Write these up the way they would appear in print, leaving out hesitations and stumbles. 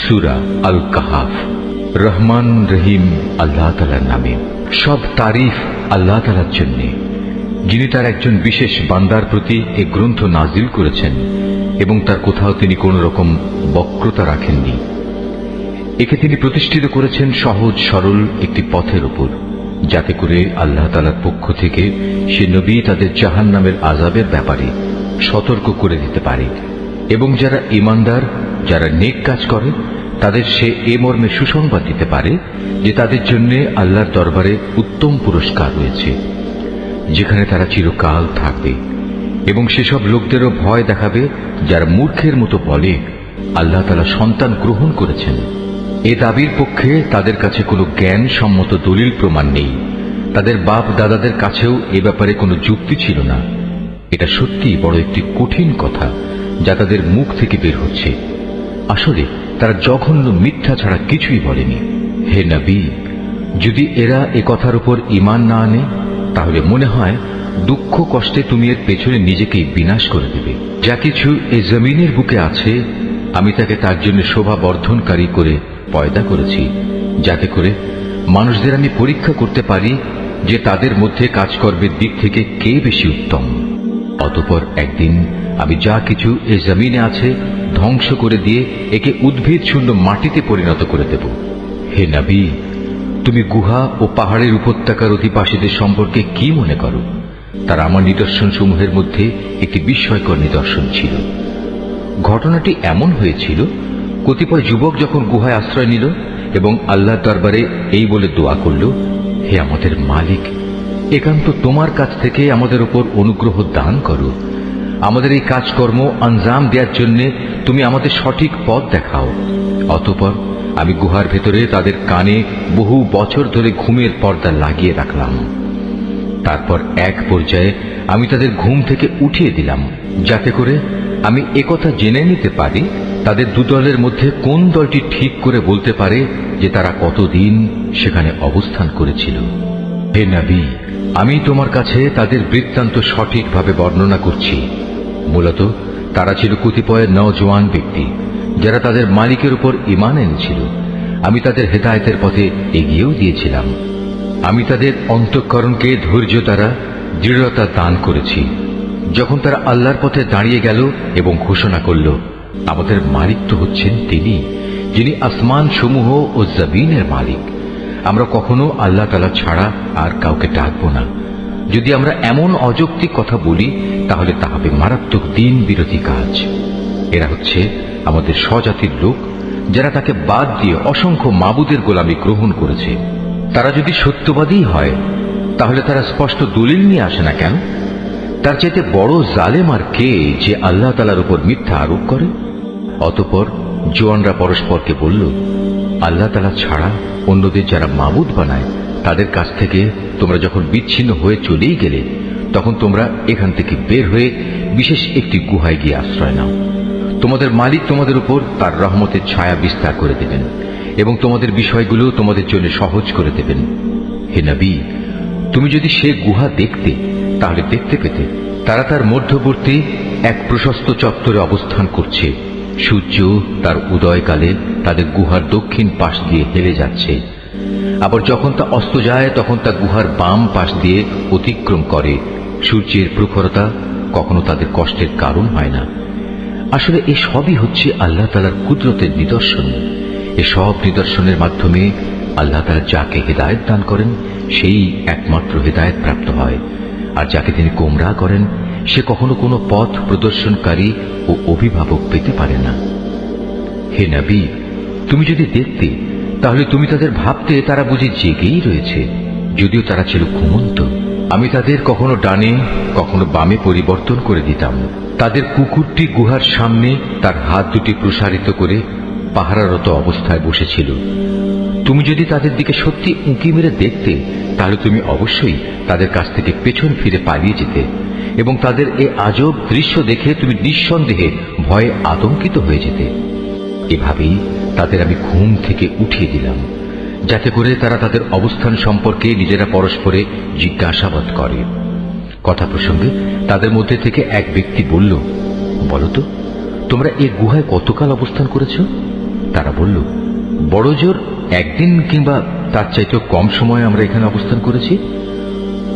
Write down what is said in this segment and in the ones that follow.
সূরা আল কাহাফ। রহমান রহিম আল্লাহ তাআলার নামে। সব তারিফ আল্লাহ তাআলার জন্য, যিনি তার একজন বিশেষ বান্দার প্রতি এ গ্রন্থ নাজিল করেছেন এবং তার কোথাও তিনি কোন রকম বক্রতা রাখেননি। একে তিনি প্রতিষ্ঠিত করেছেন সহজ সরল একটি পথের উপর, যাতে করে আল্লাহ তাআলার পক্ষ থেকে সে নবী তাদের জাহান্নামের আযাবের ব্যাপারে সতর্ক করে দিতে পারে এবং যারা ঈমানদার, যারা নেক কাজ করে, তাদের সে এ মর্মে সুসংবাদ দিতে পারে যে তাদের জন্য আল্লাহর দরবারে উত্তম পুরস্কার রয়েছে, যেখানে তারা চিরকাল থাকবে। এবং সেসব লোকদেরও ভয় দেখাবে যারা মূর্খের মতো বলে আল্লাহ তাআলা সন্তান গ্রহণ করেছেন। এ দাবির পক্ষে তাদের কাছে কোনো জ্ঞান সম্মত দলিল প্রমাণ নেই। তাদের বাপ দাদাদের কাছেও এ ব্যাপারে কোনো যুক্তি ছিল না। এটা সত্যিই বড় একটি কঠিন কথা যা তাদের মুখ থেকে বের হচ্ছে। আসলে তারা জঘন্য মিথ্যা ছাড়া কিছুই বলেনি। হে নবী, যদি এরা এ কথার উপর ঈমান না আনে, তাহলে মনে হয় দুঃখ কষ্টে তুমি এর পেছনে নিজেকেই বিনাশ করে দেবে। যা কিছু এই জমিনের বুকে আছে, আমি তাকে তার জন্য শোভা বর্ধনকারী করে পয়দা করেছি, যাতে করে মানুষদের আমি পরীক্ষা করতে পারি যে তাদের মধ্যে কাজকর্মের দিক থেকে কে বেশি উত্তম। অতঃপর একদিন আমি যা কিছু এই জমিনে আছে ধ্বংস করে দিয়ে একে উদ্ভিদ শূন্য মাটিতে পরিণত করে দেব। হে নবী, তুমি গুহা ও পাহাড়ের উপত্যকার অধিবাসীদের সম্পর্কে কি মনে করো? তারা আমার নিদর্শন সমূহের মধ্যে একটি বিস্ময়কর নিদর্শন ছিল। ঘটনাটি এমন হয়েছিল, কতিপয় যুবক যখন গুহায় আশ্রয় নিল এবং আল্লাহর দরবারে এই বলে দোয়া করল, হে আমাদের মালিক, একান্ত তোমার কাছ থেকে আমাদের উপর অনুগ্রহ দান করো। আমাদের এই কাজকর্ম আঞ্জাম দেওয়ার জন্য তুমি আমাদের সঠিক পথ দেখাও। অতঃপর আমি গুহার ভেতরে তাদের কানে বহু বছর ধরে ঘুমের পর্দা লাগিয়ে রাখলাম। তারপর এক পর্যায়ে আমি তাদের ঘুম থেকে উঠিয়ে দিলাম, যাতে করে আমি একথা জেনে নিতে পারি তাদের দুদলের মধ্যে কোন দলটি ঠিক করে বলতে পারে যে তারা কতদিন সেখানে অবস্থান করেছিল। হে নবী, আমি তোমার কাছে তাদের বৃত্তান্ত সঠিকভাবে বর্ণনা করছি। মূলত তারা ছিল কতিপয় নওজোয়ান ব্যক্তি, যারা তাদের মালিকের উপর ঈমান এনেছিল। আমি তাদের হেদায়েতের পথে এগিয়েও দিয়েছিলাম। আমি তাদের অন্তঃকরণকে ধৈর্য দ্বারা দৃঢ়তা দান করেছি। যখন তারা আল্লাহর পথে দাঁড়িয়ে গেল এবং ঘোষণা করল, আমাদের মালিক তো হচ্ছেন তিনি, যিনি আসমান সমূহ ও জমিনের মালিক। আমরা কখনো আল্লাহ তাআলা ছাড়া আর কাউকে ডাকব না। যদি আমরা এমন অযৌক্তিক কথা বলি, তাহলে তা হবে মারাত্মক দিন বিরোধী কাজ। এরা হচ্ছে আমাদের স্বজাতির লোক, যারা তাকে বাদ দিয়ে অসংখ্য মাবুদের গোলামি গ্রহণ করেছে। তারা যদি সত্যবাদী হয়, তাহলে তারা স্পষ্ট দলিল নিয়ে আসে না কেন? তার চাইতে বড় জালেম আর কে যে আল্লাহ তাআলার উপর মিথ্যা আরোপ করে? অতঃপর জোয়ানরা পরস্পরকে বলল, আল্লাহ তাআলা ছাড়া অন্যদের যারা মাবুদ বানায়, তাদের কাছ থেকে তোমরা যখন বিচ্ছিন্ন হয়ে চলেই গেলে, তখন তোমরা এখান থেকে বের হয়ে বিশেষ একটি গুহায় গিয়ে আশ্রয় নাও। তোমাদের মালিক তোমাদের উপর তার রহমতের ছায়া বিস্তার করে দেবেন এবং তোমাদের বিষয়গুলো তোমাদের জন্য সহজ করে দেবেন। হে নবী, তুমি যদি সে গুহা দেখতে, তাহলে দেখতে পেতে তারা তার মধ্যবর্তী এক প্রশস্ত চত্বরে অবস্থান করছে। সূর্য তার উদয়কালে তাদের গুহার দক্ষিণ পাশ দিয়ে হেলে যাচ্ছে, আবার যখন তা অস্ত যায় তখন তা গুহার বাম পাশ দিয়ে অতিক্রম করে। সূর্যের প্রখরতা কখনো তাদের কষ্টের কারণ হয় না। আসলে এ সবই হচ্ছে আল্লাহ তাআলার কুদরতের নিদর্শন। এসব নিদর্শনের মাধ্যমে আল্লাহ তাআলা যাকে হেদায়েত দান করেন, সেই একমাত্র হেদায়েত প্রাপ্ত হয়, আর যাকে তিনি গোমরাহ করেন, সে কখনো কোনো পথ প্রদর্শনকারী ও অভিভাবক পেতে পারে না। হে নবী, তুমি যদি দেখতে, তাহলে তুমি তাদের ভাবতে তারা বুঝি জেগেই রয়েছে, যদিও তারা ছিল ঘুমন্ত। আমি তাদের কখনো ডানে কখনো বামে পরিবর্তন করে দিতাম। তাদের কুকুরটি গুহার সামনে তার হাত দুটি প্রসারিত করে পাহারারত অবস্থায় বসেছিল। তুমি যদি তাদের দিকে সত্যি উঁকি মেরে দেখতে, তাহলে তুমি অবশ্যই তাদের কাছ থেকে পেছন ফিরে পালিয়ে যেতে এবং তাদের এ আজব দৃশ্য দেখে তুমি নিঃসন্দেহে ভয়ে আতঙ্কিত হয়ে যেতে। এভাবেই তাদের আমি ঘুম থেকে উঠিয়ে দিলাম, যাতে করে তারা তাদের অবস্থান সম্পর্কে নিজেরা পরস্পরে জিজ্ঞাসাবাদ করে। কথা প্রসঙ্গে তাদের মধ্যে থেকে এক ব্যক্তি বলল, বলো তো, তোমরা এই গুহায় কতকাল অবস্থান করেছ? তারা বলল, বড় জোর একদিন কিংবা তার চাইতেও কম সময় আমরা এখানে অবস্থান করেছি।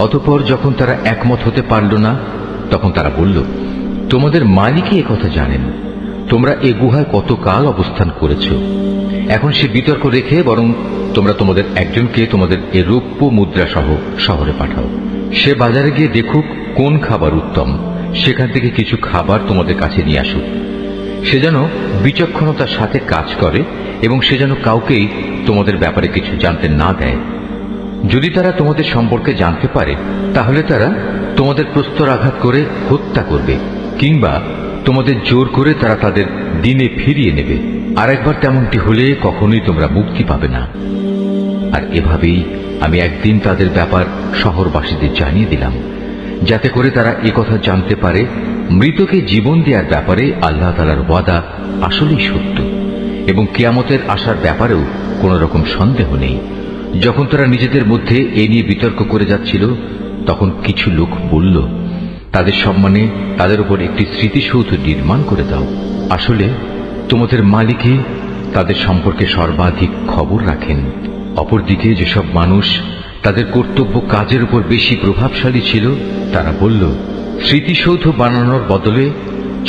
অতঃপর যখন তারা একমত হতে পারল না, তখন তারা বলল, তোমাদের মালিকই একথা জানেন, তোমরা এ গুহায় কতকাল অবস্থান করেছ। এখন সে বিতর্ক রেখে বরং তোমরা তোমাদের একজনকে তোমাদের এ রৌপ্য মুদ্রা সহ শহরে পাঠাও। সে বাজারে গিয়ে দেখুক কোন খাবার উত্তম, সেখান থেকে কিছু খাবার তোমাদের কাছে নিয়ে আসুক। সে যেন বিচক্ষণতার সাথে কাজ করে এবং সে যেন কাউকেই তোমাদের ব্যাপারে কিছু জানতে না দেয়। যদি তারা তোমাদের সম্পর্কে জানতে পারে, তাহলে তারা তোমাদের প্রস্তরাঘাত করে হত্যা করবে, কিংবা তোমাদের জোর করে তারা তাদের দিনে ফিরিয়ে নেবে। আর একবার তেমনটি হলে কখনোই তোমরা মুক্তি পাবে না। আর এভাবেই আমি একদিন তাদের ব্যাপার শহরবাসীদের জানিয়ে দিলাম, যাতে করে তারা একথা জানতে পারে মৃতকে জীবন দেওয়ার ব্যাপারে আল্লাহ তাআলার ওয়াদা আসলেই সত্য, এবং কিয়ামতের আসার ব্যাপারেও কোন রকম সন্দেহ নেই। যখন তারা নিজেদের মধ্যে এ নিয়ে বিতর্ক করে যাচ্ছিল, তখন কিছু লোক বলল, তাদের সম্মানে তাদের উপর একটি স্মৃতিসৌধ নির্মাণ করে দাও। আসলে তোমাদের মালিকই তাদের সম্পর্কে সর্বাধিক খবর রাখেন। অপরদিকে যেসব মানুষ তাদের কর্তব্য কাজের উপর বেশি প্রভাবশালী ছিল, তারা বলল, স্মৃতিসৌধ বানানোর বদলে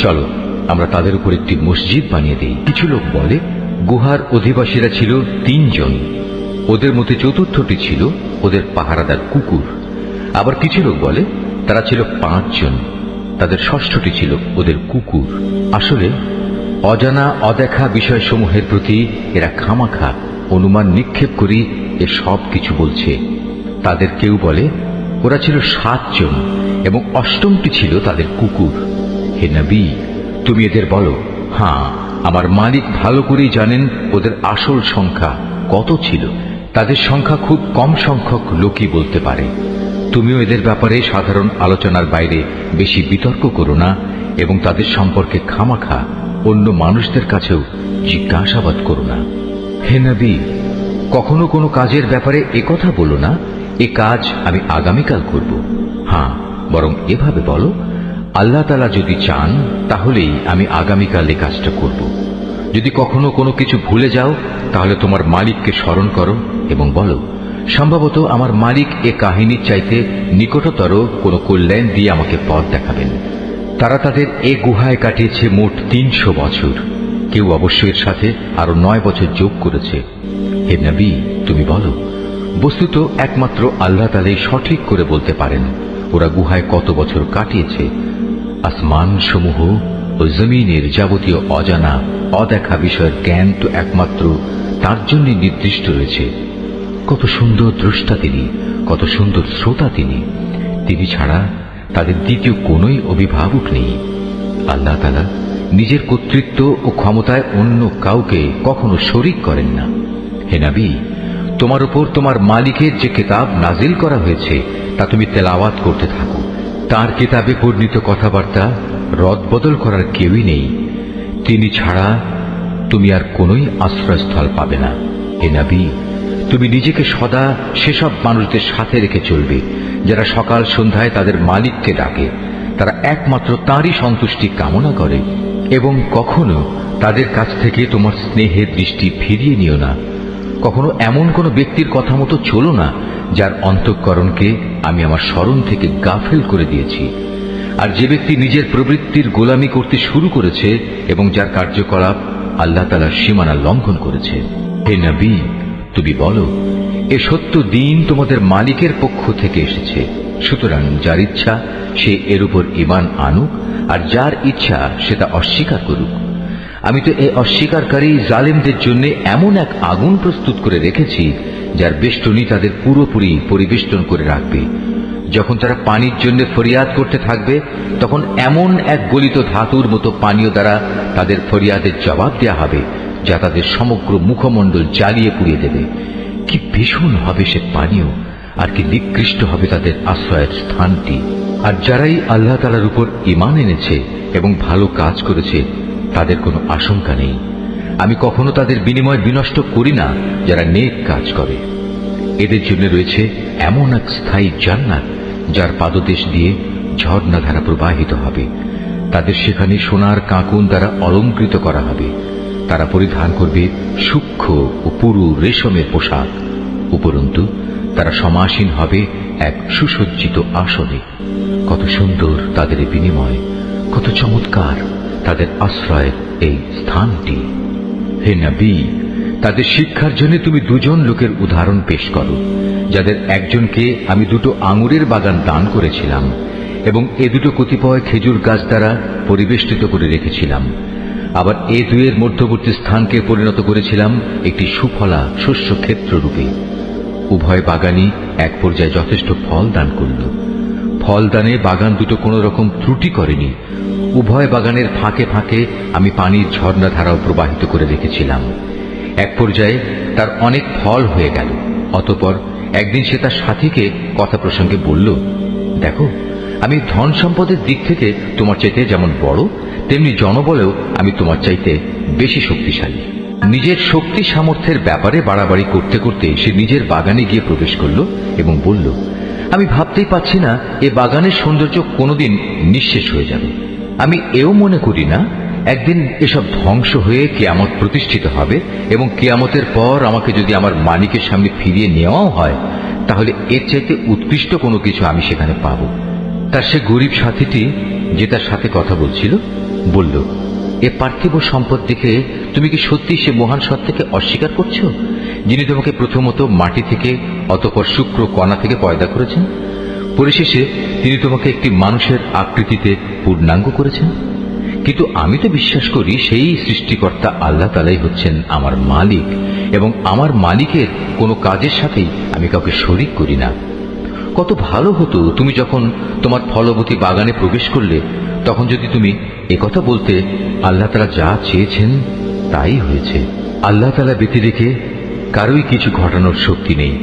চলো আমরা তাদের উপর একটি মসজিদ বানিয়ে দেই। কিছু লোক বলে, গুহার অধিবাসীরা ছিল 3 জন, ওদের মধ্যে চতুর্থটি ছিল ওদের পাহারাদার কুকুর। আবার কিছু লোক বলে তারা ছিল 5 জন, তাদের ষষ্ঠটি ছিল ওদের কুকুর। আসলে অজানা অদেখা বিষয়সমূহের প্রতি এরা খামাখা অনুমান নিক্ষেপ করি এ সব কিছু বলছে। তাদের কেউ বলে ওরা ছিল 7 জন এবং অষ্টমটি ছিল তাদের কুকুর। হে নবী, তুমি এদের বলো, হ্যাঁ, আমার মালিক ভালো করেই জানেন ওদের আসল সংখ্যা কত ছিল। তাদের সংখ্যা খুব কম সংখ্যক লোকই বলতে পারে। তুমিও এদের ব্যাপারে সাধারণ আলোচনার বাইরে বেশি বিতর্ক করো না এবং তাদের সম্পর্কে খামাখা অন্য মানুষদের কাছেও জিজ্ঞাসাবাদ করো না। হে নবী, কখনো কোনো কাজের ব্যাপারে একথা বলো না, এ কাজ আমি আগামীকাল করব। হ্যাঁ, বরং এভাবে বলো, আল্লাহ তাআলা যদি চান তাহলেই আমি আগামীকাল এ কাজটা করব। যদি কখনো কোনো কিছু ভুলে যাও, তাহলে তোমার মালিককে স্মরণ করো এবং বলো, সম্ভবত আমার মালিক এ কাহিনীর চাইতে নিকটতর কোনো কল্যাণ দিয়ে আমাকে পথ দেখাবেন। তারা তাদের এ গুহায় কাটিয়েছে মোট 300 বছর। কেউ অবশ্য এর সাথে আরো 9 বছর যোগ করেছে। হে নবী, তুমি বলো, বস্তুত একমাত্র আল্লাহ তাআলাই সঠিক করে বলতে পারেন ওরা গুহায় কত বছর কাটিয়েছে। আসমান সমূহ ও জমিনের যাবতীয় অজানা অদেখা বিষয়ের জ্ঞান তো একমাত্র তার জন্য নির্দিষ্ট রয়েছে। কত সুন্দর দ্রষ্টা তিনি, কত সুন্দর শ্রোতা তিনি। তিনি ছাড়া তাদের দ্বিতীয় কোনোই অভিভাবক নেই। আল্লাহ তাআলা নিজের কর্তৃত্ব ও ক্ষমতায় অন্য কাউকে কখনো শরীক করেন না। হে নবী, তোমার উপর তোমার মালিকের যে কিতাব নাজিল করা হয়েছে তা তুমি তেলাওয়াত করতে থাকো। তার কিতাবে বর্ণিত কথাবার্তা রদবদল করার কেউই নেই। তিনি ছাড়া তুমি আর কোনোই আশ্রয়স্থল পাবে না। হে নবী, তুমি নিজেকে সদা সেসব মানুষদের সাথে রেখে চলবে যারা সকাল সন্ধ্যায় তাদের মালিককে ডাকে। তারা একমাত্র তাঁরই সন্তুষ্টি কামনা করে, এবং কখনো তাদের কাছ থেকে তোমার স্নেহের দৃষ্টি ফিরিয়ে নিও না। কখনো এমন কোন ব্যক্তির কথা মতো চলো না যার অন্তঃকরণকে আমি আমার স্মরণ থেকে গাফেল করে দিয়েছি। আর যে ব্যক্তি নিজের প্রবৃত্তির গোলামি করতে শুরু করেছে এবং যার কার্যকলাপ আল্লাহ তাআলার সীমানা লঙ্ঘন করেছে। হে নবী, তুমি বলো, এ সত্য দিন তোমাদের মালিকের পক্ষ থেকে এসেছে। সুতরাং যার ইচ্ছা সে এর উপর ঈমান আনুক, আর যার ইচ্ছা সে তা অস্বীকার করুক। আমি তো এই অস্বীকারী জালেমদের জন্য এমন এক আগুন প্রস্তুত করে রেখেছি যার বেষ্টনী তাদের পুরোপুরি পরিবেষ্টন করে রাখবে। যখন তারা পানির জন্য ফরিয়াদ করতে থাকবে, তখন এমন এক গলিত ধাতুর মতো পানীয় দ্বারা তাদের ফরিয়াদের জবাব দেয়া হবে যা তাদের সমগ্র মুখমণ্ডল জ্বালিয়ে পুড়িয়ে দেবে। কি ভীষণ হবে সে পানীয়, আর কি নিকৃষ্ট হবে তাদের আশ্রয়ের স্থানটি। আর যারাই আল্লাহ তাআলার উপর ঈমান এনেছে এবং ভালো কাজ করেছে, তাদের কোনো আশঙ্কা নেই। আমি কখনো তাদের বিনিময় বিনষ্ট করি না যারা নেক কাজ করে। এদের জন্য রয়েছে এমন এক স্থায়ী জান্নাত যার পাদদেশ দিয়ে ঝর্ণাধারা প্রবাহিত হবে। তাদের সেখানে সোনার কাঁকুন দ্বারা অলঙ্কৃত করা হবে। তারা পরিধান করবে সূক্ষ্ম ও পুরু রেশমের পোশাক। উপরন্তু তারা সমাসীন হবে এক সুসজ্জিত আসনে। কত সুন্দর তাদের এই বিনিময়, কত চমৎকার তাদের আশ্রয়ের এই স্থানটি। হে নবী, তাদের শিক্ষার জন্য তুমি দুজন লোকের উদাহরণ পেশ করো, যাদের একজনকে আমি 2 আঙুরের বাগান দান করেছিলাম এবং এ 2 কতিপয় খেজুর গাছ দ্বারা পরিবেষ্টিত করে রেখেছিলাম। আবার এ দুয়ের মধ্যবর্তী স্থানকে পরিণত করেছিলাম একটি সুফলা শস্য ক্ষেত্র রূপে। উভয় বাগানই এক পর্যায়ে যথেষ্ট ফল দান করল। ফল দানে বাগান 2 কোনো রকম ত্রুটি করেনি। উভয় বাগানের ফাঁকে ফাঁকে আমি পানির ঝর্ণাধারাও প্রবাহিত করে রেখেছিলাম। এক পর্যায়ে তার অনেক ফল হয়ে গেল। অতঃপর একদিন সে তার সাথীকে কথা প্রসঙ্গে বলল, দেখো, আমি ধন সম্পদের দিক থেকে তোমার চাইতে যেমন বড়, তেমনি জনবলেও আমি তোমার চাইতে বেশি শক্তিশালী। নিজের শক্তি সামর্থ্যের ব্যাপারে বাড়াবাড়ি করতে করতে সে নিজের বাগানে গিয়ে প্রবেশ করল এবং বলল, আমি ভাবতেই পাচ্ছি না এ বাগানের সৌন্দর্য কোনোদিন নিঃশেষ হয়ে যাবে। আমি এও মনে করি না একদিন এসব ধ্বংস হয়ে কিয়ামত প্রতিষ্ঠিত হবে এবং কিয়ামতের পর আমাকে যদি আমার মালিকের সামনে ফিরিয়ে নেওয়াও হয়, তাহলে এর চাইতে উৎকৃষ্ট কোনো কিছু আমি সেখানে পাব। তার সে গরিব সাথীটি, যে তার সাথে কথা বলছিল, বলল, এ পার্থিব সম্পদ দেখে তুমি কি সত্যি সে মহান সত্তাকে অস্বীকার করছো, যিনি তোমাকে প্রথমত মাটি থেকে অতঃপর শুক্র কণা থেকে পয়দা করেছেন, পরিশেষে তিনি তোমাকে একটি মানুষের আকৃতিতে পূর্ণাঙ্গ করেছেন? কিন্তু আমি তো বিশ্বাস করি সেই সৃষ্টিকর্তা আল্লাহ তাআলাই হচ্ছেন আমার মালিক এবং আমার মালিকের কোনো কাজের সাথেই আমি কাউকে শরীক করি না। কত ভালো হতো তুমি যখন তোমার ফলবতী বাগানে প্রবেশ করলে তখন যদি তুমি একথা বলতে, আল্লাহ তাআলা যা চেয়েছেন তাই হয়েছে। আল্লাহ তাআলা ব্যতি রেখে কারোই কিছু ঘটানোর শক্তি নেই।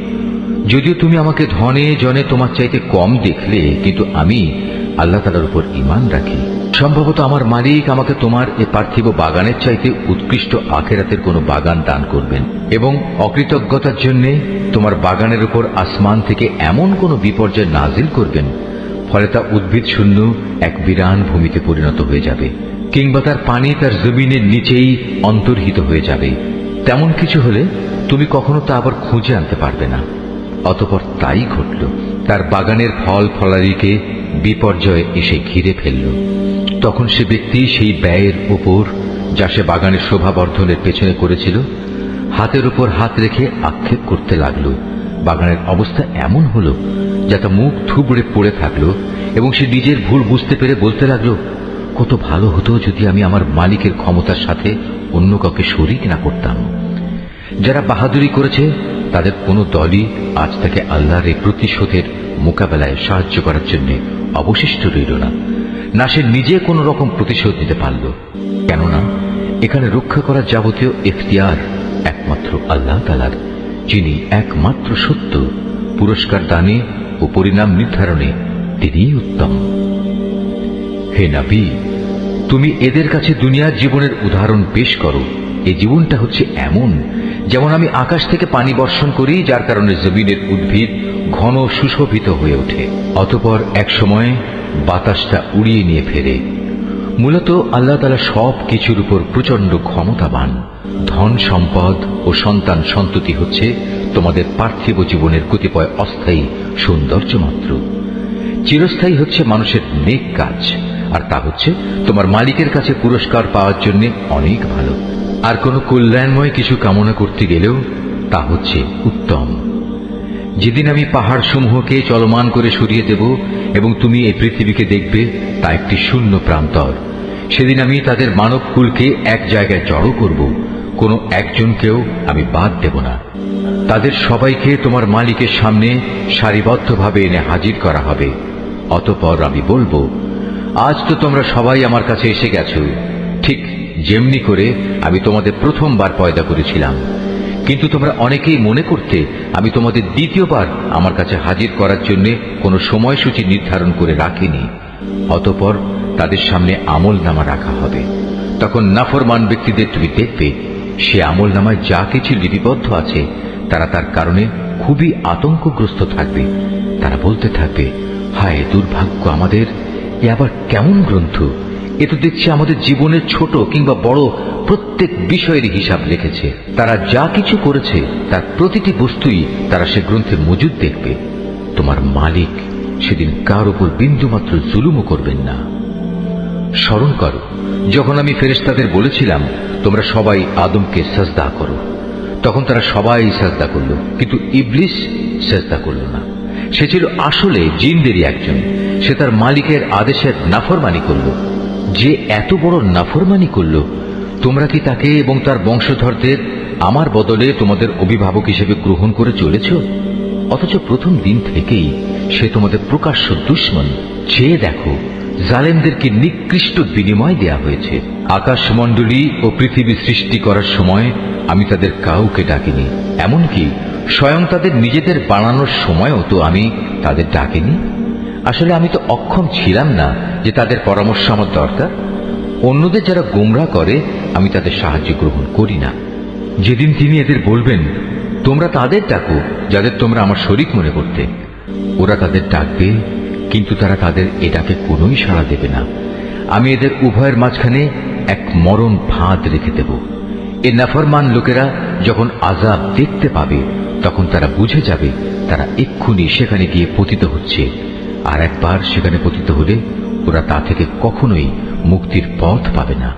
যদিও তুমি আমাকে ধনে জনে তোমার চাইতে কম দেখলে, কিন্তু আমি আল্লাহ তাআলার উপর ঈমান রাখি। সম্ভবত আমার মালিক আমাকে তোমার এ পার্থিব বাগানের চাইতে উৎকৃষ্ট আখিরাতের কোনো বাগান দান করবেন এবং অকৃতজ্ঞতার জন্য তোমার বাগানের উপর আসমান থেকে এমন কোনো বিপর্যয় নাজিল করবেন, ফলে তা উদ্ভিদ শূন্য এক বিরান ভূমিতে পরিণত হয়ে যাবে, কিংবা তার পানি তার জমিনের নিচেই অন্তর্হিত হয়ে যাবে। তেমন কিছু হলে তুমি কখনো তা আবার খুঁজে আনতে পারবে না। অতঃপর তাই ঘটল। তার বাগানের ফল ফলারিকে বিপর্যয় এসে ঘিরে ফেলল। তখন সে ব্যক্তি সেই ব্যয়ের উপর, যা সে বাগানের শোভাবর্ধনের পেছনে করেছিল, হাতের উপর হাত রেখে আক্ষেপ করতে লাগল। বাগানের অবস্থা এমন হলো যা তা মুখ থুবড়ে পড়ে থাকলো এবং সে নিজের ভুল বুঝতে পেরে বলতে লাগলো, কত ভালো হতো যদি আমি আমার মালিকের ক্ষমতার সাথে অন্য কাউকে শরীক না করতাম। যারা বাহাদুরি করেছে তাদের কোনো দলই আজ তাকে আল্লাহর এই প্রতিশোধের মোকাবেলায় সাহায্য করার জন্য অবশিষ্ট রইল না, না সে নিজে কোনো রকম প্রতিশোধ নিতে পারল। কেননা এখানে রক্ষা করার যাবতীয় এখতিয়ার একমাত্র আল্লাহ তাআলার, যিনি একমাত্র সত্য। পুরস্কার দানে ও পরিণাম নির্ধারণে তিনিই উত্তম। হে নবী, তুমি এদের কাছে দুনিয়ার জীবনের উদাহরণ পেশ করো। এই জীবনটা হচ্ছে এমন যেমন আমি আকাশ থেকে পানি বর্ষণ করি, যার কারণে জমিনের উদ্ভিদ ঘন সুশোভিত হয়ে ওঠে, অতঃপর এক সময় বাতাসটা উড়িয়ে নিয়ে ফেরে। মূলত আল্লাহ তাআলা সব কিছুর উপর প্রচন্ড ক্ষমতাবান। ধন সম্পদ ও সন্তান সন্ততি হচ্ছে তোমাদের পার্থিব জীবনের কতিপয় অস্থায়ী সৌন্দর্য মাত্র। চিরস্থায়ী হচ্ছে মানুষের নেক কাজ, আর তা হচ্ছে তোমার মালিকের কাছে পুরস্কার পাওয়ার জন্য অনেক ভালো। আর কোনো কল্যাণময় কিছু কামনা করতে গেলেও তা হচ্ছে উত্তম। যেদিন আমি পাহাড় সমূহকে চলমান করে সরিয়ে দেব এবং তুমি এই পৃথিবীকে দেখবে তা একটি শূন্য প্রান্তর, সেদিন আমি তাদের মানব কুলকে এক জায়গায় জড়ো করব, কোনো একজনকেও আমি বাদ দেব না। তাদের সবাইকে তোমার মালিকের সামনে সারিবদ্ধভাবে এনে হাজির করা হবে। অতঃপর আমি বলবো, আজ তো তোমরা সবাই আমার কাছে এসে গেছো, ঠিক যেমনি করে আমি তোমাদের প্রথমবার পয়দা করেছিলাম, কিন্তু তোমরা অনেকেই মনে করতে আমি তোমাদের দ্বিতীয়বার আমার কাছে হাজির করার জন্য কোনো সময়সূচি নির্ধারণ করে রাখিনি। অতঃপর তাদের সামনে আমলনামা রাখা হবে। তখন নাফরমান ব্যক্তিদের তুমি দেখবে সে আমলনামায় যা কিছু লিপিবদ্ধ আছে তারা তার কারণে খুবই আতঙ্কগ্রস্ত থাকবে। তারা বলতে থাকবে, হায় দুর্ভাগ্য আমাদের, এ আবার কেমন গ্রন্থ! এ তো দেখছি আমাদের জীবনের ছোট কিংবা বড় প্রত্যেক বিষয়ের হিসাব রেখেছে। তারা যা কিছু করেছে তার প্রতিটি বস্তুই তারা সে গ্রন্থে মজুদ দেখবে। তোমার মালিক সেদিন কার উপর বিন্দুমাত্র জুলুমও করবেন না। স্মরণ করো যখন আমি ফেরেশতাদের বলেছিলাম তোমরা সবাই আদমকে সাজদা করো, তখন তারা সবাই সাজদা করল, কিন্তু ইবলিস সাজদা করল না। সে ছিল আসলে জিনদেরই একজন। সে তার মালিকের আদেশের নাফরমানি করল। যে এত বড় নাফরমানি করল, তোমরা কি তাকে এবং তার বংশধরদের আমার বদলে তোমাদের অভিভাবক হিসেবে গ্রহণ করে চলেছ? অথচ প্রথম দিন থেকেই সে তোমাদের প্রকাশ্য দুশমন। চেয়ে দেখো, জালেমদেরকে নিকৃষ্ট বিনিময় দেয়া হয়েছে। আকাশমণ্ডলী ও পৃথিবী সৃষ্টি করার সময় আমি তাদের কাউকে ডাকিনি, এমনকি স্বয়ং তাদের নিজেদের বানানোর সময়ও তো আমি তাদের ডাকিনি। আসলে আমি তো অক্ষম ছিলাম না যে তাদের পরামর্শ আমার দরকার। অন্যদের যারা গোমরা করে আমি তাদের সাহায্য গ্রহণ করি না। যেদিন তিনি এদের বলবেন তোমরা তাদের ডাকো যাদের তোমরা আমার শরীক মনে করতে, ওরা তাদের ডাকবে, কিন্তু তারা তাদের এ ডাকে কোনোই সাড়া দেবে না। আমি এদের উভয়ের মাঝখানে এক মরণ ফাঁদ রেখে দেব। এ নাফরমান লোকেরা যখন আযাব দেখতে পাবে তখন তারা বুঝে যাবে তারা এক্ষুনি সেখানে গিয়ে পতিত হচ্ছে, আর একবার সেখানে পতিত হলে ওরা তা থেকে কখনোই মুক্তির পথ পাবে না।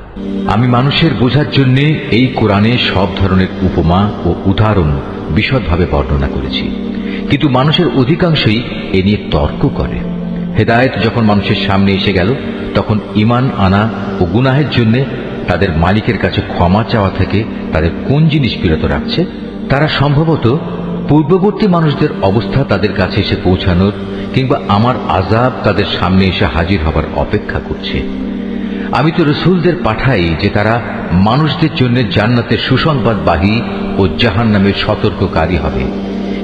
আমি মানুষের বোঝার জন্য এই কোরআনে সব ধরনের উপমা ও উদাহরণ বিশদভাবে বর্ণনা করেছি, কিন্তু মানুষের অধিকাংশই এ নিয়ে তর্ক করে। হেদায়েত যখন মানুষের সামনে এসে গেল তখন ঈমান আনা ও গুনাহের জন্য তাদের মালিকের কাছে ক্ষমা চাওয়া থেকে তাদের কোন জিনিস বিরত রাখছে? তারা সম্ভবত পূর্ববর্তী মানুষদের অবস্থা তাদের কাছে এসে পৌঁছানোর কিংবা আমার আযাব তাদের সামনে এসে হাজির হবার অপেক্ষা করছে। আমি তো রসুলদের পাঠাই যে তারা মানুষদের জন্য জান্নাতের সুসংবাদবাহী ও জাহান্নামের সতর্ককারী হবে,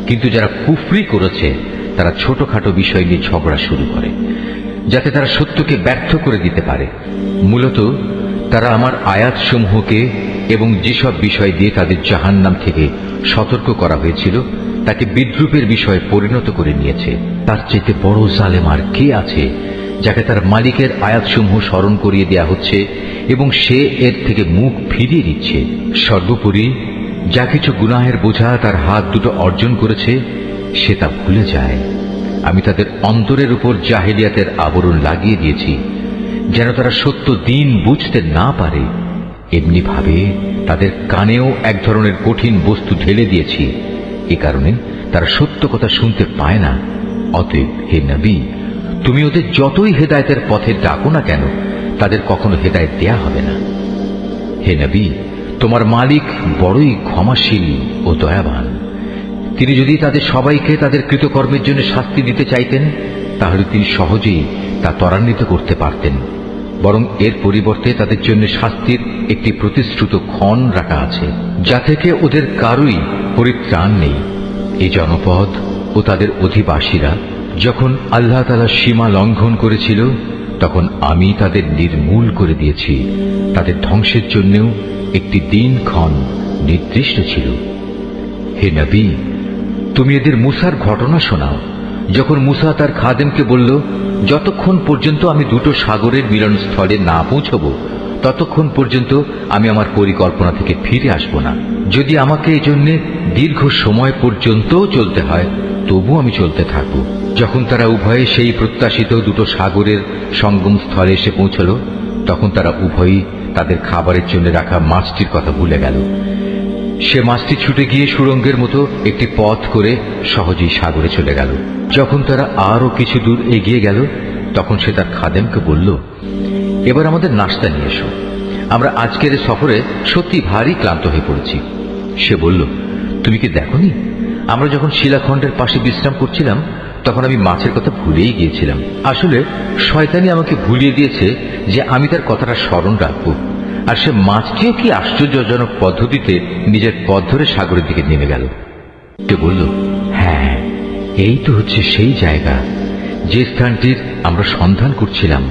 কিন্তু যারা কুফরি করেছে তারা ছোটখাটো বিষয় নিয়ে ঝগড়া শুরু করে যাতে তারা সত্যকে ব্যর্থ করে দিতে পারে। মূলত তারা আমার আয়াতসমূহকে এবং যেসব বিষয় দিয়ে তাদের জাহান্নাম থেকে সতর্ক করা হয়েছিল তাকে বিদ্রূপের বিষয়ে পরিণত করে নিয়েছে। তার চাইতে বড় জালেম আর কে আছে যাকে তার মালিকের আয়াতসমূহ স্মরণ করিয়ে দেয়া হচ্ছে এবং সে এর থেকে মুখ ফিরিয়ে দিচ্ছে। সর্বোপরি যা কিছু গুনাহের বোঝা তার হাত দুটো অর্জন করেছে সে তা ভুলে যায়। আমি তাদের অন্তরের উপর জাহেলিয়াতের আবরণ লাগিয়ে দিয়েছি যেন তারা সত্য দিন বুঝতে না পারে। এমনি ভাবে তাদের কানেও এক ধরনের কঠিন বস্তু ঢেলে দিয়েছি, এ কারণে তারা সত্য কথা শুনতে পায় না। অতএব হে নবী, তুমি ওদের যতই হেদায়েতের পথে ডাকো না কেন তাদের কখনো হেদায়েত দেয়া হবে না। হে নবী, তোমার মালিক বড়ই ক্ষমাশীল ও দয়াবান। তিনি যদি তাদের সবাইকে তাদের কৃতকর্মের জন্য শাস্তি দিতে চাইতেন তাহলে তিনি সহজেই তা ত্বরান্বিত করতে পারতেন, বরং এর পরিবর্তে তাদের জন্য শাস্তির একটি প্রতিশ্রুত ক্ষণ রাখা আছে যা থেকে ওদের কারোই পরিত্রাণ নেই। এই জনপদ ও তাদের অধিবাসীরা যখন আল্লাহ তাআলার সীমা লঙ্ঘন করেছিল তখন আমি তাদের নির্মূল করে দিয়েছি। তাদের ধ্বংসের জন্যও একটি দিনক্ষণ নির্দিষ্ট ছিল। হে নবী, তুমি এদের মুসার ঘটনা শোনাও। যখন মুসা তার খাদেমকে বলল, যতক্ষণ পর্যন্ত আমি দুটো সাগরের মিলনস্থলে না পৌঁছব ততক্ষণ পর্যন্ত আমি আমার পরিকল্পনা থেকে ফিরে আসব না। যদি আমাকে এই জন্য দীর্ঘ সময় পর্যন্ত চলতে হয় তবু আমি চলতে থাকব। যখন তারা উভয়ে সেই প্রত্যাশিত দুটো সাগরের সঙ্গম স্থলে এসে পৌঁছল তখন তারা উভয়ই তাদের খাবারের জন্য রাখা মাছটির কথা ভুলে গেল। সে মাছটি ছুটে গিয়ে সুড়ঙ্গের মতো একটি পথ করে সহজেই সাগরে চলে গেল। যখন তারা আরো কিছু দূর এগিয়ে গেল তখন সে তার খাদেমকে বলল, এবার আমাদের নাস্তা নিয়ে এসো, আমরা আজকের সফরে সত্যি ভারী ক্লান্ত হয়ে পড়েছি। সে বলল, তুমি কি দেখোনি আমরা যখন শিলাখণ্ডের পাশে বিশ্রাম করছিলাম তখন আমি মাছের কথা ভুলেই গিয়েছিলাম। আসলে শয়তানি আমাকে ভুলিয়ে দিয়েছে যে আমি তার কথাটা স্মরণ রাখবো। আর সে মাছটিও কি আশ্চর্যজনক পদ্ধতিতে নিজের পথ ধরে সাগরের দিকে নেমে গেল। সে বলল, হ্যাঁ, এই তো হচ্ছে সেই জায়গা যে স্থানটির আমরা সন্ধান করছিলাম।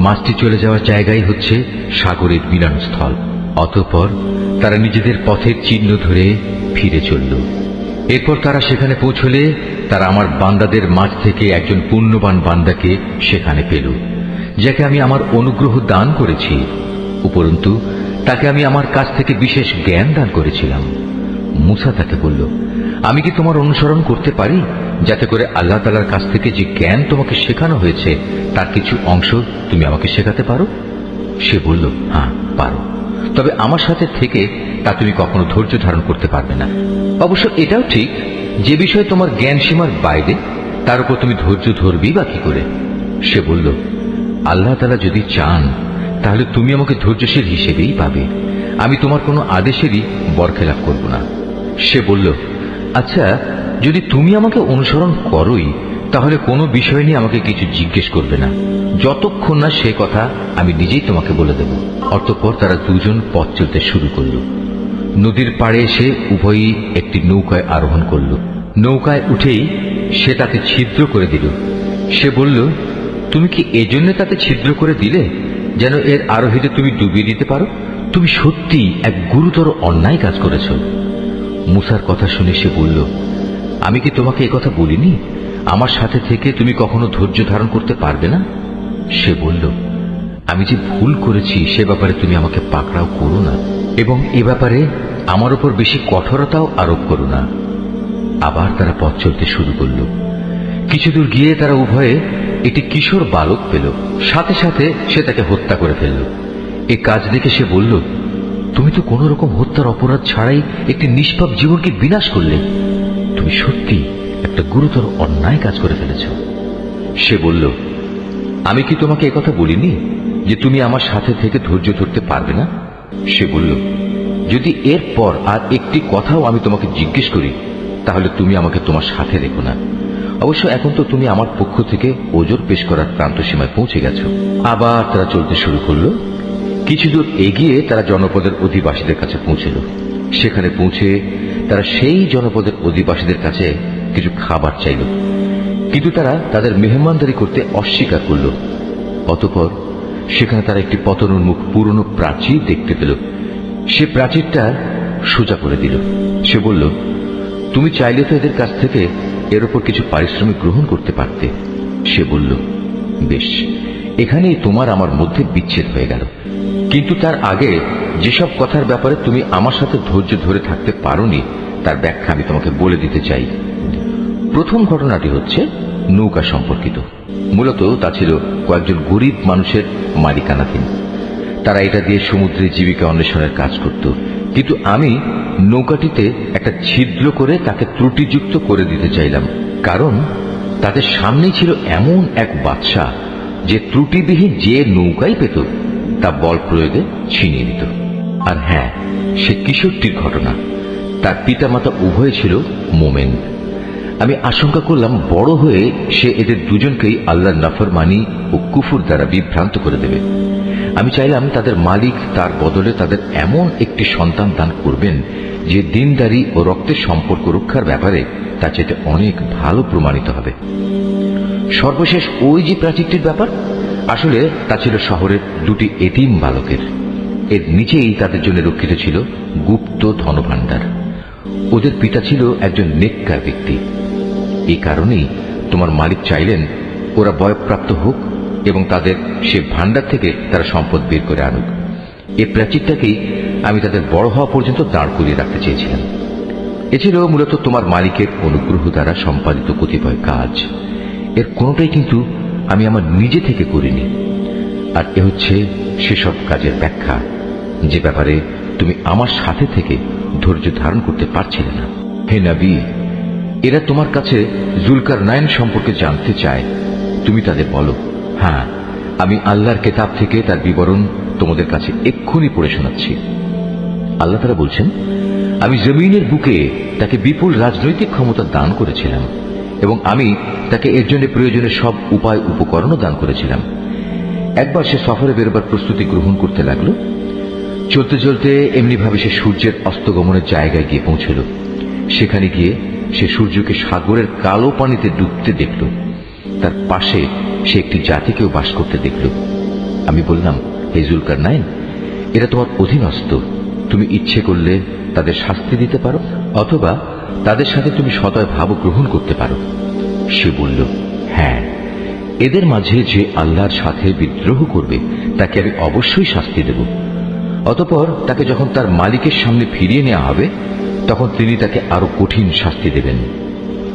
মাছটি চলে যাওয়ার জায়গাই হচ্ছে সাগরের মিলনস্থল। অতঃপর তারা নিজেদের পথের চিহ্ন ধরে ফিরে চলল। এরপর তারা সেখানে পৌঁছলে তারা আমার বান্দাদের মাঝ থেকে একজন পুণ্যবান বান্দাকে সেখানে পেল, যাকে আমি আমার অনুগ্রহ দান করেছি, উপরন্তু তাকে আমি আমার কাছ থেকে বিশেষ জ্ঞান দান করেছিলাম। মুসা তাকে বলল, আমি কি তোমার অনুসরণ করতে পারি, যাতে করে আল্লাহ তাআলার কাছ থেকে যে জ্ঞান তোমাকে শেখানো হয়েছে তার কিছু অংশ তুমি আমাকে শেখাতে পারো? সে বলল, হ্যাঁ পারো, তবে আমার সাথে থেকে তা তুমি কখনো ধৈর্য ধারণ করতে পারবে না। অবশ্য এটাও ঠিক, যে বিষয়ে তোমার জ্ঞান সীমার বাইরে তার উপর তুমি ধৈর্য ধরবি বা কি করে? সে বলল, আল্লাহ তাআলা যদি চান তাহলে তুমি আমাকে ধৈর্যশীল হিসেবেই পাবে, আমি তোমার কোনো আদেশেরই বরখেলাপ করব না। সে বলল, আচ্ছা, যদি তুমি আমাকে অনুসরণ করোই তাহলে কোনো বিষয় নিয়ে আমাকে কিছু জিজ্ঞেস করবে না, যতক্ষণ না সে কথা আমি নিজেই তোমাকে বলে দেব। অতঃপর তারা দুজন পথ চলতে শুরু করল। নদীর পাড়ে এসে উভয়ই একটি নৌকায় আরোহণ করল। নৌকায় উঠেই সে তাকে ছিদ্র করে দিল। সে বলল, তুমি কি এজন্য তাতে ছিদ্র করে দিলে যেন এর আরোহীদের তুমি ডুবিয়ে দিতে পারো? তুমি সত্যি এক গুরুতর অন্যায় কাজ করেছ। মুসার কথা শুনে সে বলল, আমি কি তোমাকে একথা বলিনি আমার সাথে থেকে তুমি কখনো ধৈর্য ধারণ করতে পারবে না? সে বলল, আমি যে ভুল করেছি সে ব্যাপারে তুমি আমাকে পাকড়াও করো না, এবং এ ব্যাপারে আমার উপর বেশি কঠোরতাও আরোপ করো না। আবার তারা পথ চলতে শুরু করল। কিছু দূর গিয়ে তারা উভয়ে একটি কিশোর বালক পেল। সাথে সাথে সে তাকে হত্যা করে ফেলল। এ কাজ দেখে সে বলল, তুমি তো কোন রকম হত্যার অপরাধ ছাড়াই একটি নিষ্পাপ জীবনকে বিনাশ করলে। তুমি সত্যি একটা গুরুতর অন্যায় কাজ করে ফেলেছ। সে বলল, আমি কি তোমাকে একথা বলিনি যে তুমি আমার সাথে থেকে ধৈর্য ধরতে পারবে না? সে বলল, যদি এরপর আর একটি কথাও আমি তোমাকে জিজ্ঞেস করি তাহলে তুমি আমাকে তোমার সাথে রেখো না। অবশ্য এখন তো তুমি আমার পক্ষ থেকে ওজর পেশ করার প্রান্ত সীমায় পৌঁছে গেছ। আবার তারা চলতে শুরু করল। কিছু দূর এগিয়ে তারা জনপদের অধিবাসীদের কাছে পৌঁছল। সেখানে পৌঁছে তারা সেই জনপদের অধিবাসীদের কাছে কিছু খাবার চাইল, কিন্তু তারা তাদের মেহমানদারি করতে অস্বীকার করল। অতঃপর সেখানে তারা একটি পতনোন্মুখ পুরনো প্রাচীর দেখতে পেল। সে প্রাচীরটা সোজা করে দিল। সে বলল, তুমি চাইলে তো এদের কাছ থেকে এর উপর কিছু পারিশ্রমিক গ্রহণ করতে পারতে। সে বলল, বেশ, এখানেই তোমার আমার মধ্যে বিচ্ছেদ হয়ে গেল, কিন্তু তার আগে যেসব কথার ব্যাপারে তুমি আমার সাথে ধৈর্য ধরে থাকতে পারোনি তার ব্যাখ্যা আমি তোমাকে বলে দিতে চাই। প্রথম ঘটনাটি হচ্ছে নৌকা সম্পর্কিত। মূলত তা ছিল কয়েকজন গরিব মানুষের মালিকানাধীন। তারা এটা দিয়ে সমুদ্রে জীবিকা অন্বেষণের কাজ করত, কিন্তু আমি নৌকাটিতে একটা ছিদ্র করে তাকে ত্রুটিযুক্ত করে দিতে চাইলাম, কারণ তাদের সামনেই ছিল এমন এক বাদশা যে ত্রুটিবিহীন যে নৌকাই পেত তা বল প্রয়োগে ছিনিয়ে নিত। আর হ্যাঁ, সে কিশোরটির ঘটনা। তার পিতামাতা উভয় ছিল মোমেন। আমি আশঙ্কা করলাম বড় হয়ে সে এদের দুজনকেই আল্লাহর নাফরমানি ও কুফর দ্বারা বিভ্রান্ত করে দেবে। আমি চাইলাম তাদের মালিক তার বদলে তাদের এমন একটি সন্তান দান করবেন যে দিনদারি ও রক্তের সম্পর্ক রক্ষার ব্যাপারে তা চেয়ে অনেক ভালো প্রমাণিত হবে। সর্বশেষ ওই যে প্রাচীরটির ব্যাপার, আসলে তা ছিল শহরের দুটি এতিম বালকের। এর নিচেই তাদের জন্য রক্ষিত ছিল গুপ্ত ধনভাণ্ডার। ওদের পিতা ছিল একজন নেককার ব্যক্তি। এই কারণেই তোমার মালিক চাইলেন ওরা বয়ঃপ্রাপ্ত হোক এবং তাদের সে ভাণ্ডার থেকে তারা সম্পদ বের করে আনুক। এই প্রাচীরটাকেই আমি তাদের বড় হওয়া পর্যন্ত দাঁড় করিয়ে রাখতে চেয়েছিলাম। এ ছিল মূলত তোমার মালিকের অনুগ্রহ দ্বারা সম্পাদিত কতিপয় কাজ। এর কোনোটাই কিন্তু আমি আমার নিজে থেকে করিনি। আর এ হচ্ছে সেসব কাজের ব্যাখ্যা যে ব্যাপারে তুমি আমার সাথে থেকে ধৈর্য ধারণ করতে পারছিলে না। হে নবী, এরা তোমার কাছে জুলকারনাইন সম্পর্কে জানতে চায়। তুমি তাদের বলো, হ্যাঁ, আমি আল্লাহর কিতাব থেকে তার বিবরণ তোমাদের কাছে এক্ষুনি পড়ে শোনাচ্ছি। আল্লাহ তাআলা বলছেন, আমি জমিনের বুকে তাকে বিপুল রাজনৈতিক ক্ষমতা দান করেছিলাম এবং আমি তাকে এর জন্য প্রয়োজনীয় সব উপায় উপকরণও দান করেছিলাম। একবার সে সফরে বেরোবার প্রস্তুতি গ্রহণ করতে লাগলো। চলতে চলতে এমনিভাবে সে সূর্যের অস্তগমনের জায়গায় গিয়ে পৌঁছল। সেখানে গিয়ে সে সূর্যকে সাগরের কালো পানিতে ডুবতে দেখল। তার পাশে সে একটি জাতিকেও বাস করতে দেখল। আমি বললাম, হে জুলকারনাইন, এরা তোমার অধীনস্থ। তুমি ইচ্ছে করলে তাদের শাস্তি দিতে পারো অথবা তাদের সাথে তুমি সদয় ভাব গ্রহণ করতে পারো। সে বলল, হ্যাঁ, এদের মাঝে যে আল্লাহর সাথে বিদ্রোহ করবে তাকে আমি অবশ্যই শাস্তি দেব। অতঃপর তাকে যখন তার মালিকের সামনে ফিরিয়ে নেওয়া হবে তখন তিনি তাকে আরো কঠিন শাস্তি দেবেন।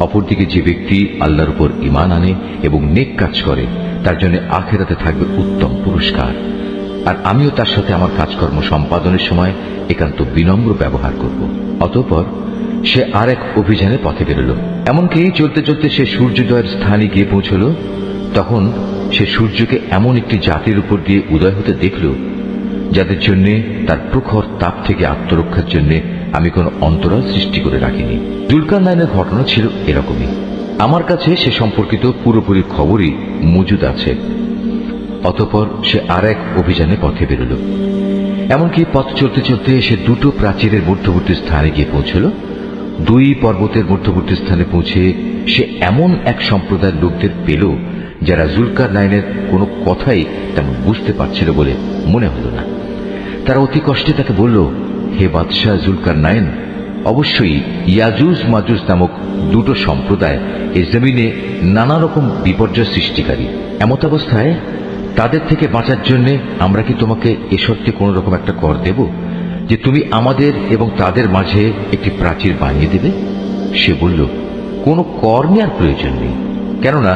অপরদিকে যে ব্যক্তি আল্লাহর উপর ঈমান আনে এবং নেক কাজ করে তার জন্য আখিরাতে থাকবে উত্তম পুরস্কার। আর আমিও তার সাথে আমার কাজকর্ম সম্পাদনের সময় একান্ত বিনম্র ব্যবহার করব। অতঃপর সে আর এক অভিযানে পথে বেরোল। এমনকি চলতে চলতে সে সূর্যোদয়ের স্থানে গিয়ে পৌঁছল। তখন সে সূর্যকে এমন একটি জাতির উপর দিয়ে উদয় হতে দেখল যাদের জন্য তার প্রখর তাপ থেকে আত্মরক্ষার জন্য আমি কোনো অন্তরাল সৃষ্টি করে রাখিনি। যুলকারনাইনের ঘটনা ছিল এরকমই। আমার কাছে সে সম্পর্কিত পুরোপুরি খবরই মজুদ আছে। অতঃপর সে আর এক অভিযানে পথে বেরোল। এমনকি পথ চলতে চলতে সে দুটো প্রাচীরের মধ্যবর্তী স্থানে গিয়ে পৌঁছল। দুই পর্বতের মধ্যবর্তী স্থানে পৌঁছে সে এমন এক সম্প্রদায়ের লোকদের পেল যারা যুলকারনাইনের কোনো কথাই তেমন বুঝতে পারছিল বলে মনে হল না। তারা অতি কষ্টে তাকে বলল, হে বাদশাহ যুলকারনাইন, অবশ্যই ইয়াজুজ মাজুজ নামক দুটো সম্প্রদায় এই জমিনে নানা রকম বিপর্যয় সৃষ্টিকারী। এমত অবস্থায় তাদের থেকে বাঁচার জন্য আমরা কি তোমাকে এ শর্তে কোন রকম একটা কর দেব যে তুমি আমাদের এবং তাদের মাঝে একটি প্রাচীর বানিয়ে দেবে? সে বলল, কোনো কর নেওয়ার প্রয়োজন নেই, কেননা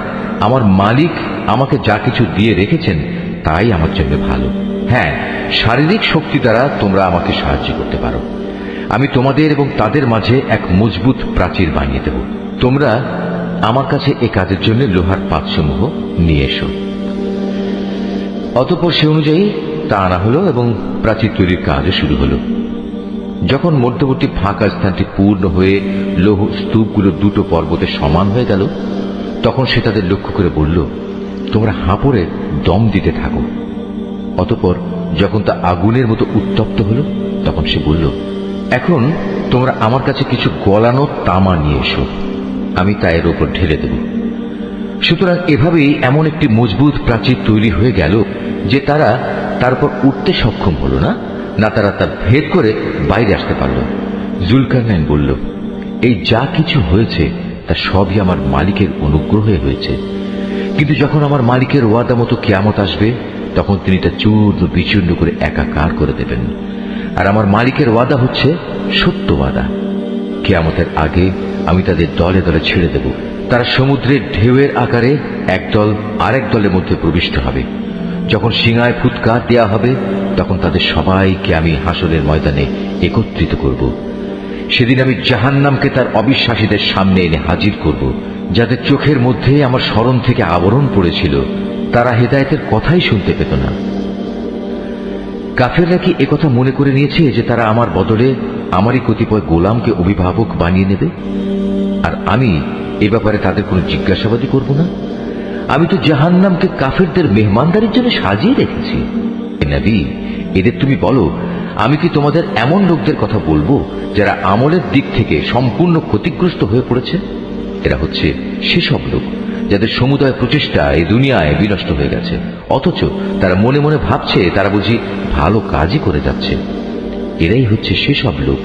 আমার মালিক আমাকে যা কিছু দিয়ে রেখেছেন তাই আমার জন্য ভালো। হ্যাঁ, শারীরিক শক্তি দ্বারা তোমরা আমাকে সাহায্য করতে পারো। আমি তোমাদের এবং তাদের মাঝে এক মজবুত প্রাচীর বানিয়ে দেব। তোমরা আমার কাছে এ কাজের জন্য লোহার পাতসমূহ নিয়ে এসো। অতঃপর সে অনুযায়ী তা আনা হলো এবং প্রাচীর তৈরির কাজও শুরু হলো। যখন মধ্যবর্তী ফাঁকা স্থানটি পূর্ণ হয়ে লৌহ স্তূপগুলো দুটো পর্বতে সমান হয়ে গেল তখন সে তাদের লক্ষ্য করে বলল, তোমরা হাঁপড়ে দম দিতে থাকো। অতঃপর যখন তা আগুনের মতো উত্তপ্ত হলো তখন সে বলল, এখন তোমরা আমার কাছে কিছু গলানো তামা নিয়ে এসো, আমি তা এর উপর ঢেলে দেব। সুতরাং এভাবেই এমন একটি মজবুত প্রাচীর তৈরি হয়ে গেল যে তারা তারপর উঠতে সক্ষম হল না, না তারা তার ভেদ করে বাইরে আসতে পারল। যুলকারনাইন বলল, এই যা কিছু হয়েছে তা সবই আমার মালিকের অনুগ্রহে হয়েছে, কিন্তু যখন আমার মালিকের ওয়াদা মতো কিয়ামত আসবে তখন তিনি তা চূর্ণ বিচূর্ণ করে একাকার করে দেবেন। আর আমার মালিকের ওয়াদা হচ্ছে সত্য ওয়াদা। কিয়ামতের আগে আমি তাদের দলে দলে ছেড়ে দেব। তারা সমুদ্রের ঢেউয়ের আকারে একদল আরেক দলের মধ্যে প্রবিষ্ট হবে। যখন সিংহায় ফুৎকার দেয়া হবে তখন তাদের সবাইকে আমি হাসরের ময়দানে একত্রিত করব। সেদিন আমি জাহান্নামকে তার অবিশ্বাসীদের সামনে এনে হাজির করব, যাদের চোখের মধ্যে আমার স্মরণ থেকে আবরণ পড়েছিল, তারা হেদায়েতের কথাই শুনতে পেত না। কাফেররা কি একথা মনে করে নিয়েছে যে তারা আমার বদলে আমারই কতিপয় গোলামকে অভিভাবক বানিয়ে নেবে, আর আমি এ ব্যাপারে তাদের কোনো জিজ্ঞাসাবাদই করব না? আমি তো জাহান্নামকে কাফেরদের মেহমানদারির জন্য সাজিয়ে রেখেছি। হে নবী, এদের তুমি বলো, আমি কি তোমাদের এমন লোকদের কথা বলবো যারা আমলের দিক থেকে সম্পূর্ণ ক্ষতিগ্রস্ত হয়ে পড়েছে? এরা হচ্ছে সেসব লোক যাদের সমুদায় প্রচেষ্টা এই দুনিয়ায় বিনষ্ট হয়ে গেছে, অথচ তারা মনে মনে ভাবছে তারা বুঝি ভালো কাজই করে যাচ্ছে। এরাই হচ্ছে সেসব লোক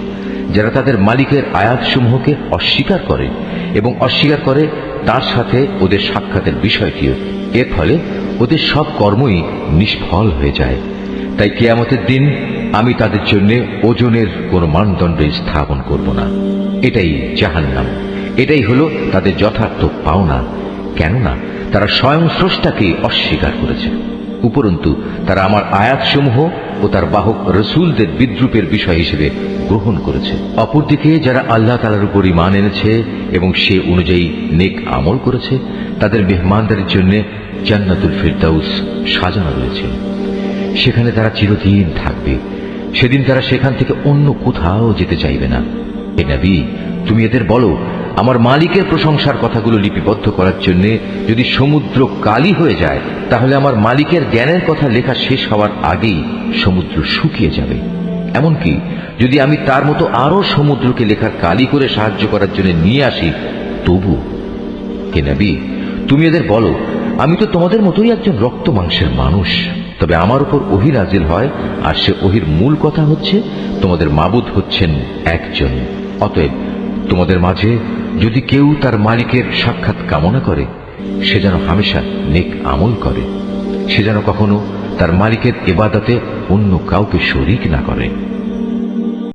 যারা তাদের মালিকের আয়াতসমূহকে অস্বীকার করে এবং অস্বীকার করে তার সাথে ওদের সাক্ষাতের বিষয়টিও। এর ফলে ওদের সব কর্মই নিষ্ফল হয়ে যায়। তাই কিয়ামতের দিন আমি তাদের জন্য ওজনের কোনো মানদণ্ড স্থাপন করব না। এটাই জাহান্নাম, এটাই হলো তাদের যথার্থ পাওনা, কেননা তারা স্বয়ং স্রষ্টাকে অস্বীকার করেছে। উপরন্তু তারা আমার আয়াতসমূহ ও তার বাহক রসুলদের বিদ্রুপের বিষয় হিসেবে গ্রহণ করেছে। অপরদিকে যারা আল্লাহ তাআলার উপর ঈমান এনেছে এবং সে অনুযায়ী নেক আমল করেছে তাদের মেহমানদারির জন্য জান্নাতুল ফিরদাউস সাজানো রয়েছে। সেখানে তারা চিরদিন থাকবে। সেদিন তারা সেখান থেকে অন্য কোথাও যেতে চাইবে না। হে নবী, তুমি এদের বলো, আমার মালিকের প্রশংসার কথাগুলো লিপিবদ্ধ করার জন্য যদি সমুদ্র কালি হয়ে যায় তাহলে আমার মালিকের জ্ঞানের কথা লেখা শেষ হওয়ার আগেই সমুদ্র শুকিয়ে যাবে। এমনকি যদি আমি তার মতো আরো সমুদ্রকে লেখার কালি করে সাহায্য করার জন্য নিয়ে আসি তবু। হে নবী, তুমি এদের বলো, আমি তো তোমাদের মতোই একজন রক্ত মাংসের মানুষ, তবে আমার উপর ওহী নাজিল হয়, আর সে ওহীর মূল কথা হচ্ছে তোমাদের মাবুদ হচ্ছেন একজন। অতএব তোমাদের মাঝে যদি কেউ তার মালিকের সাক্ষাৎ কামনা করে সে যেন হামেশা নেক আমল করে, সে যেন কখনো তার মালিকের ইবাদতে অন্য কাউকে শরীক না করে।